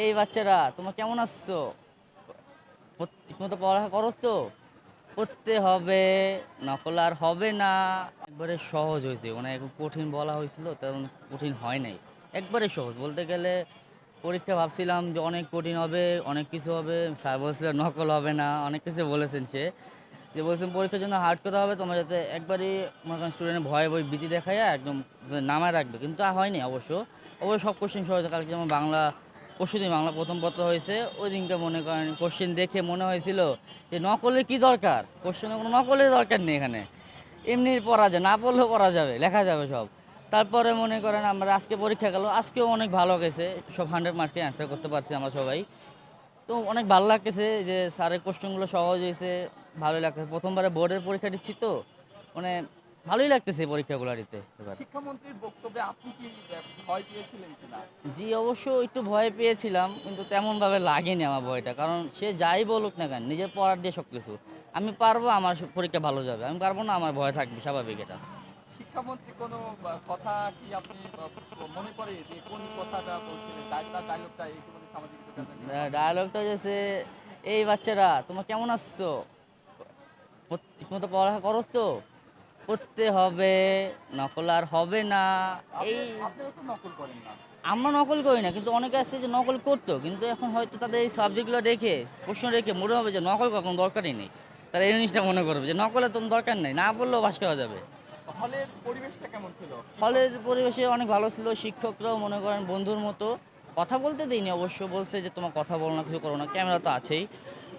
এই বাচ্চারা তোমরা কেমন আসছো? ঠিকমতো পড়ালেখা করো তো? করতে হবে, নকল আর হবে না। একবারে সহজ হয়েছে, মানে এখন কঠিন বলা হয়েছিল তেমন কঠিন হয় নাই। একবারে সহজ বলতে গেলে। পরীক্ষা ভাবছিলাম যে অনেক কঠিন হবে, অনেক কিছু হবে, স্যার বলছিল নকল হবে না, অনেক কিছু বলেছেন সে। যে বলছেন পরীক্ষার জন্য হার্ড করতে হবে, তোমার যাতে একবারই মনে করেন স্টুডেন্টের ভয়ে ভয় ভীতি দেখাইয়া একদম নামায় রাখবে, কিন্তু তা হয়নি অবশ্য। অবশ্য সব কোশ্চেন সহজ। কালকে যেমন বাংলা, পরশুদিন বাংলা প্রথম পত্র হয়েছে, ওই দিনটা মনে করেন কোশ্চেন দেখে মনে হয়েছিল যে নকলের কি দরকার, কোশ্চেনের কোনো নকলের দরকার নেই এখানে। এমনি পড়া যায়, না পড়লেও পড়া যাবে, লেখা যাবে সব। তারপরে মনে করেন আমরা আজকে পরীক্ষা গেল, আজকেও অনেক ভালো গেছে, সব 100 মার্কে অ্যান্সার করতে পারছি আমরা সবাই। তো অনেক ভালো লাগতেছে যে স্যারের কোশ্চেনগুলো সহজ হয়েছে, ভালোই লাগতেছে। প্রথমবারে বোর্ডের পরীক্ষা দিচ্ছি তো, মানে ভালোই লাগতেছে এই পরীক্ষাগুলো দিতে এবার। শিক্ষামন্ত্রীর বক্তব্যে আপনি কি ভয় পেয়েছিলেন কিনা? জি অবশ্য একটু ভয় পেয়েছিলাম, কিন্তু তেমন ভাবে লাগেনি আমার ভয়টা, কারণ সে যাই বলুক না কেন নিজের পড়ার দিয়ে সব কিছু। আমি পারবো, আমার পরীক্ষা ভালো যাবে। আমি পারবো না, আমার ভয় থাকবে, স্বাভাবিক এটা। শিক্ষামন্ত্রী কোনো কথা কি আপনি মনে পড়ে যে কোন কথাটা বলছিলেন? তার ডায়লগটা একটু মানে সামাজিক যোগাযোগ মাধ্যমে ডায়ালগটা হচ্ছে, এই বাচ্চারা তোমরা কেমন আসছো? ঠিকমতো পড়ালেখা করো তো? করতে হবে, নকল আর হবে না। এই আপনিও তো নকল করেন না। আমরা নকল করি না, কিন্তু অনেকে আছে যে নকল করতো, কিন্তু এখন হয়তো তাদের এই সাবজেক্টগুলো রেখে, প্রশ্ন রেখে মনে হবে যে নকল করার কোনো দরকারই নেই। তারা এই জিনিসটা মনে করবে যে নকলের তো দরকার নেই, না বললেও পাস করা যাবে। হলের পরিবেশটা কেমন ছিল? হলের পরিবেশে অনেক ভালো ছিল, শিক্ষকরাও মনে করেন বন্ধুর মতো। কথা বলতে দেয়নি অবশ্য, বলছে যে তোমার কথা বলো না, কিছু করো না, ক্যামেরা তো আছেই।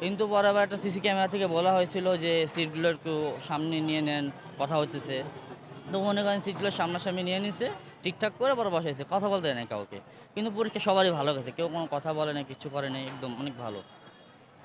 কিন্তু পরে আবার একটা সিসি ক্যামেরা থেকে বলা হয়েছিল যে সিটগুলো একটু সামনে নিয়ে নেন, কথা হচ্ছে। তো মনে করেন সিটগুলো সামনাসামনি নিয়ে নিছে, ঠিকঠাক করে পরে বসাইছে, কথা বলতে দেয় না কাউকে। কিন্তু পরীক্ষা সবারই ভালো গেছে, কেউ কোনো কথা বলে না, কিছু করে নাই, একদম অনেক ভালো।